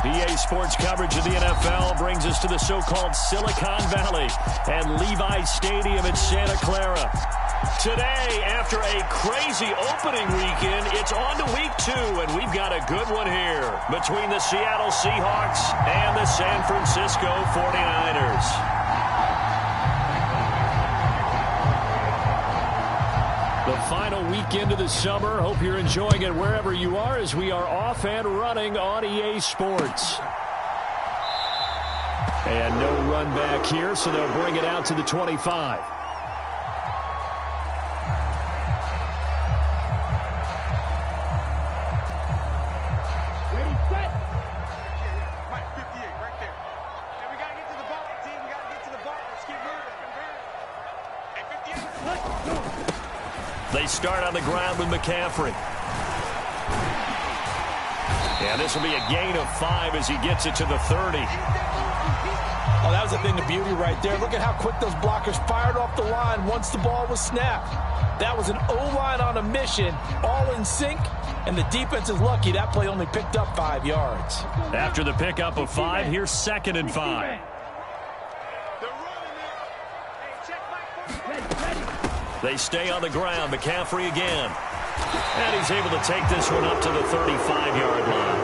EA Sports coverage of the NFL brings us to the so-called Silicon Valley and Levi Stadium in Santa Clara. Today, after a crazy opening weekend, it's on to week 2, and we've got a good one here between the Seattle Seahawks and the San Francisco 49ers. The final weekend of the summer. Hope you're enjoying it wherever you are as we are off and running on EA Sports. And no run back here, so they'll bring it out to the 25. They start on the ground with McCaffrey. And this will be a gain of 5 as he gets it to the 30. Oh, that was a thing of beauty right there. Look at how quick those blockers fired off the line once the ball was snapped. That was an O-line on a mission, all in sync, and the defense is lucky that play only picked up 5 yards. After the pickup of 5, here's 2nd and 5. They stay on the ground. McCaffrey again. And he's able to take this one up to the 35-yard line.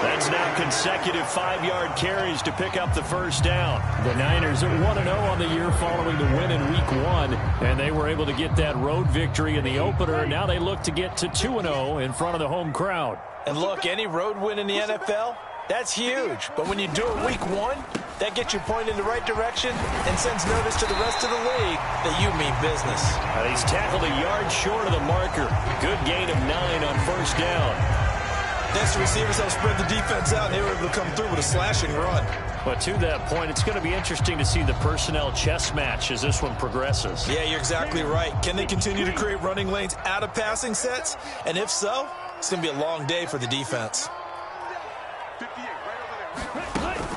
That's now consecutive 5-yard carries to pick up the first down. The Niners are 1-0 on the year following the win in Week 1, and they were able to get that road victory in the opener. Now they look to get to 2-0 in front of the home crowd. And look, any road win in the NFL, that's huge. But when you do it Week 1, that gets you pointed in the right direction and sends notice to the rest of the league that you mean business. And he's tackled a yard short of the marker. Good gain of 9 on first down. Next, the receivers have spread the defense out, and they were able to come through with a slashing run. But to that point, it's going to be interesting to see the personnel chess match as this one progresses. Yeah, you're exactly right. Can they continue to create running lanes out of passing sets? And if so, it's going to be a long day for the defense.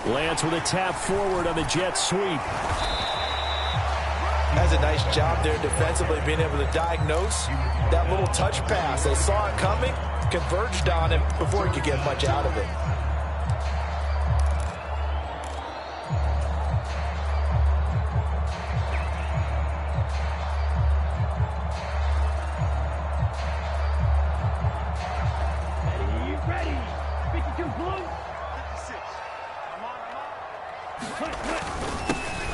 Lance with a tap forward on the jet sweep. Has a nice job there defensively, being able to diagnose that little touch pass. They saw it coming, converged on him before he could get much out of it. Ready. 52 blue.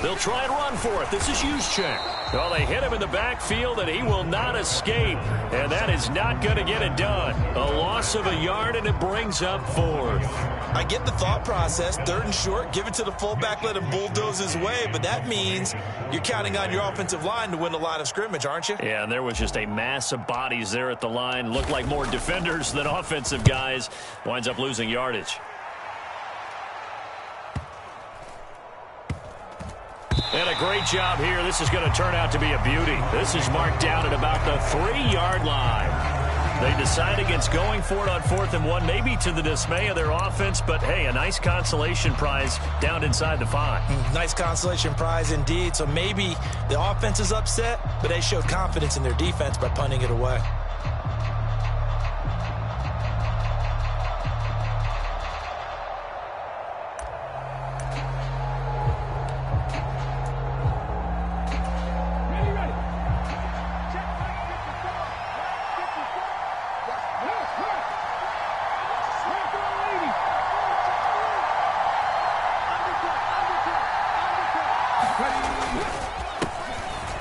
They'll try and run for it. This is Juszczyk. Well, they hit him in the backfield, and he will not escape. And that is not going to get it done. A loss of a yard, and it brings up 4th. I get the thought process. 3rd and short, give it to the fullback, let him bulldoze his way. But that means you're counting on your offensive line to win the line of scrimmage, aren't you? Yeah, and there was just a mass of bodies there at the line. Looked like more defenders than offensive guys. Winds up losing yardage. And a great job here. This is going to turn out to be a beauty. This is marked down at about the 3-yard line. They decide against going for it on 4th and 1, maybe to the dismay of their offense, but hey, a nice consolation prize down inside the 5. Nice consolation prize indeed. So maybe the offense is upset, but they showed confidence in their defense by punting it away.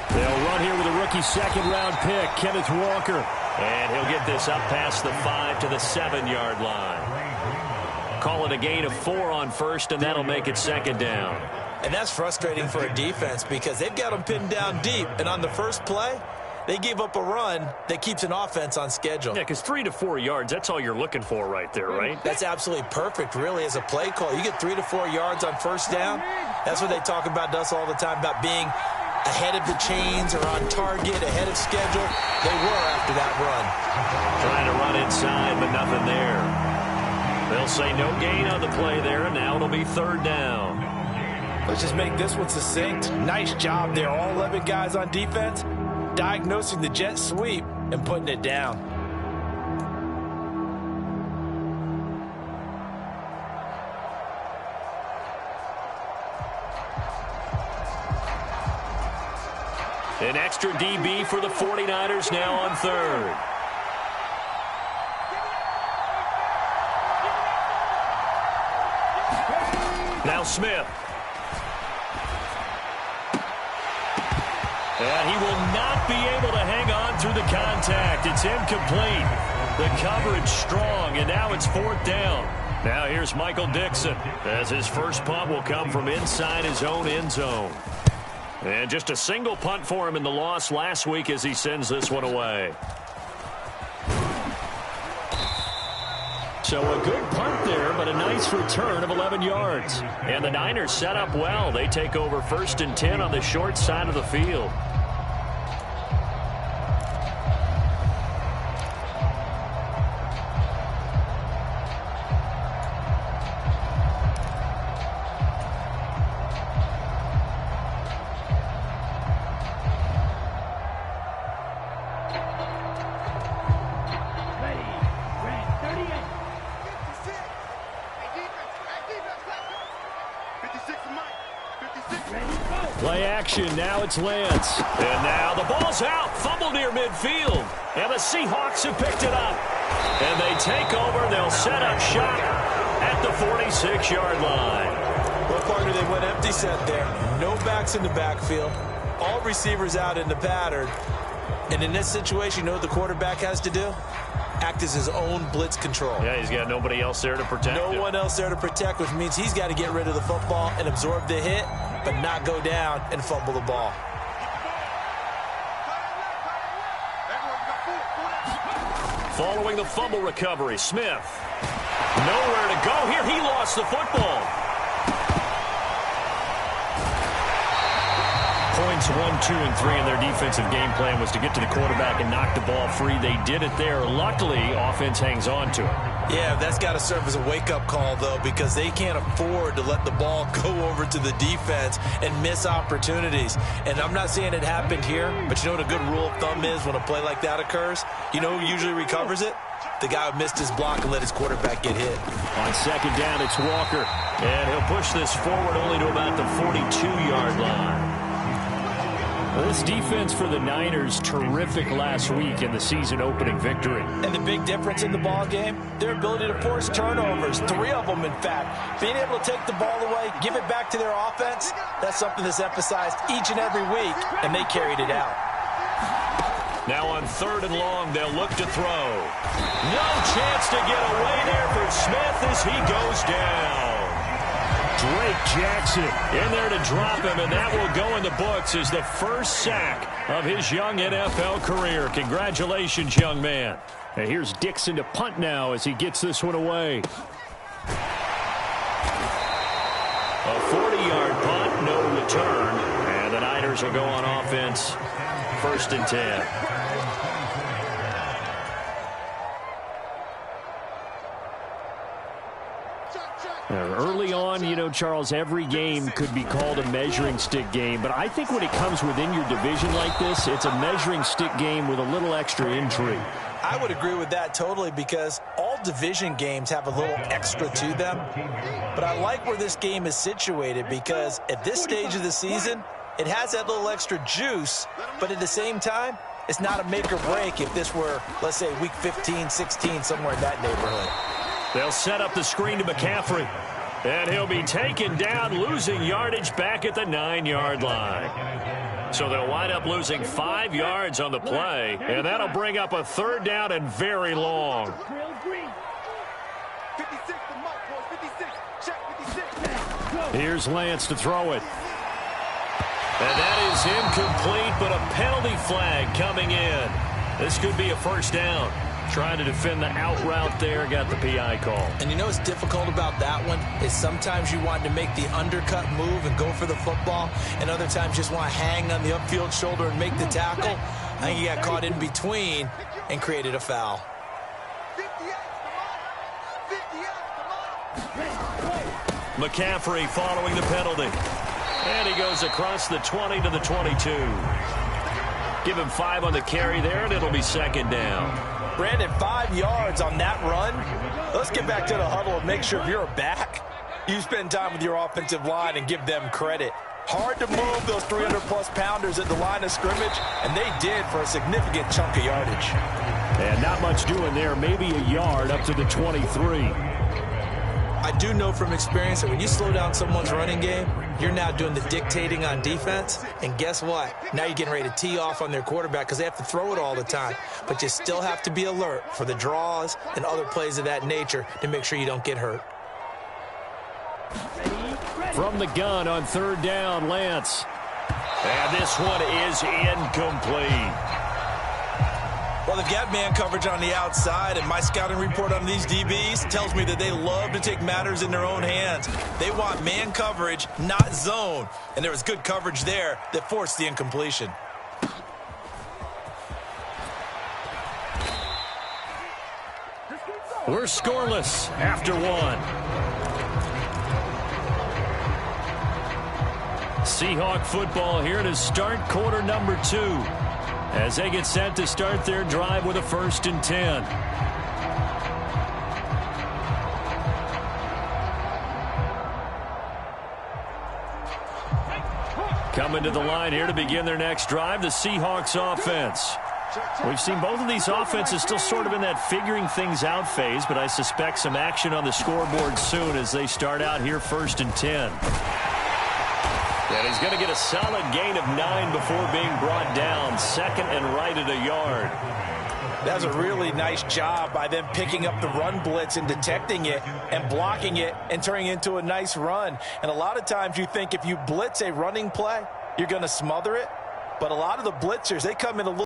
They'll run here with a rookie 2nd-round pick, Kenneth Walker. And he'll get this up past the 5 to the 7-yard line. Call it a gain of 4 on 1st, and that'll make it 2nd down. And that's frustrating for a defense because they've got them pinned down deep. And on the first play, they gave up a run that keeps an offense on schedule. Yeah, because 3 to 4 yards, that's all you're looking for right there, right? That's absolutely perfect, really, as a play call. You get 3 to 4 yards on first down. That's what they talk about to us all the time, about being ahead of the chains or on target, ahead of schedule. They were after that run. Trying to run inside, but nothing there. They'll say no gain on the play there, and now it'll be 3rd down. Let's just make this one succinct. Nice job there. All 11 guys on defense diagnosing the jet sweep and putting it down. An extra DB for the 49ers now on third. Now Smith. And he will not be able to hang on through the contact. It's incomplete. The coverage strong, and now it's fourth down. Now here's Michael Dixon, as his first punt will come from inside his own end zone. And just a single punt for him in the loss last week as he sends this one away. So a good punt there, but a nice return of 11 yards. And the Niners set up well. They take over 1st and 10 on the short side of the field. Play action, now it's Lance. And now the ball's out, fumble near midfield. And the Seahawks have picked it up. And they take over, they'll set up shop at the 46-yard line. Well, partner, they went empty set there. No backs in the backfield. All receivers out in the pattern. And in this situation, you know what the quarterback has to do? Act as his own blitz control. Yeah, he's got nobody else there to protect him. No one else there to protect, which means he's got to get rid of the football and absorb the hit, but not go down and fumble the ball. Following the fumble recovery, Smith. Nowhere to go here. He lost the football. Points 1, 2, and 3 in their defensive game plan was to get to the quarterback and knock the ball free. They did it there. Luckily, offense hangs on to it. Yeah, that's got to serve as a wake-up call, though, because they can't afford to let the ball go over to the defense and miss opportunities. And I'm not saying it happened here, but you know what a good rule of thumb is when a play like that occurs? You know who usually recovers it? The guy who missed his block and let his quarterback get hit. On second down, it's Walker. And he'll push this forward only to about the 42-yard line. Well, this defense for the Niners, terrific last week in the season-opening victory. And the big difference in the ball game, their ability to force turnovers, 3 of them, in fact. Being able to take the ball away, give it back to their offense, that's something that's emphasized each and every week, and they carried it out. Now on 3rd and long, they'll look to throw. No chance to get away there for Smith as he goes down. Drake Jackson in there to drop him, and that will go in the books as the first sack of his young NFL career. Congratulations, young man. And here's Dixon to punt now as he gets this one away. A 40-yard punt, no return, and the Niners will go on offense, 1st and 10. Early on, you know, Charles, every game could be called a measuring stick game. But I think when it comes within your division like this, it's a measuring stick game with a little extra intrigue. I would agree with that totally because all division games have a little extra to them. But I like where this game is situated because at this stage of the season, it has that little extra juice. But at the same time, it's not a make or break if this were, let's say, week 15, 16, somewhere in that neighborhood. They'll set up the screen to McCaffrey. And he'll be taken down, losing yardage back at the 9-yard line. So they'll wind up losing 5 yards on the play, and that'll bring up a 3rd down and very long. Here's Lance to throw it. And that is incomplete, but a penalty flag coming in. This could be a 1st down. Trying to defend the out route there, got the PI call. And you know what's difficult about that one is sometimes you want to make the undercut move and go for the football, and other times just want to hang on the upfield shoulder and make the tackle. I think he got caught in between and created a foul. McCaffrey following the penalty. And he goes across the 20 to the 22. Give him 5 on the carry there, and it'll be 2nd down. Brandon, 5 yards on that run. Let's get back to the huddle and make sure if you're a back, you spend time with your offensive line and give them credit. Hard to move those 300-plus pounders at the line of scrimmage, and they did for a significant chunk of yardage. And not much doing there, maybe a yard up to the 23. I do know from experience that when you slow down someone's running game, you're now doing the dictating on defense. And guess what? Now you're getting ready to tee off on their quarterback because they have to throw it all the time. But you still have to be alert for the draws and other plays of that nature to make sure you don't get hurt. From the gun on third down, Lance. And this one is incomplete. Well, they've got man coverage on the outside, and my scouting report on these DBs tells me that they love to take matters in their own hands. They want man coverage, not zone. And there was good coverage there that forced the incompletion. We're scoreless after one. Seahawk football here to start quarter number 2. As they get set to start their drive with a 1st and 10. Coming to the line here to begin their next drive, the Seahawks offense. We've seen both of these offenses still sort of in that figuring things out phase, but I suspect some action on the scoreboard soon as they start out here 1st and 10. And he's going to get a solid gain of 9 before being brought down. 2nd and right at a yard. That was a really nice job by them picking up the run blitz and detecting it and blocking it and turning it into a nice run. And a lot of times you think if you blitz a running play, you're going to smother it. But a lot of the blitzers, they come in a little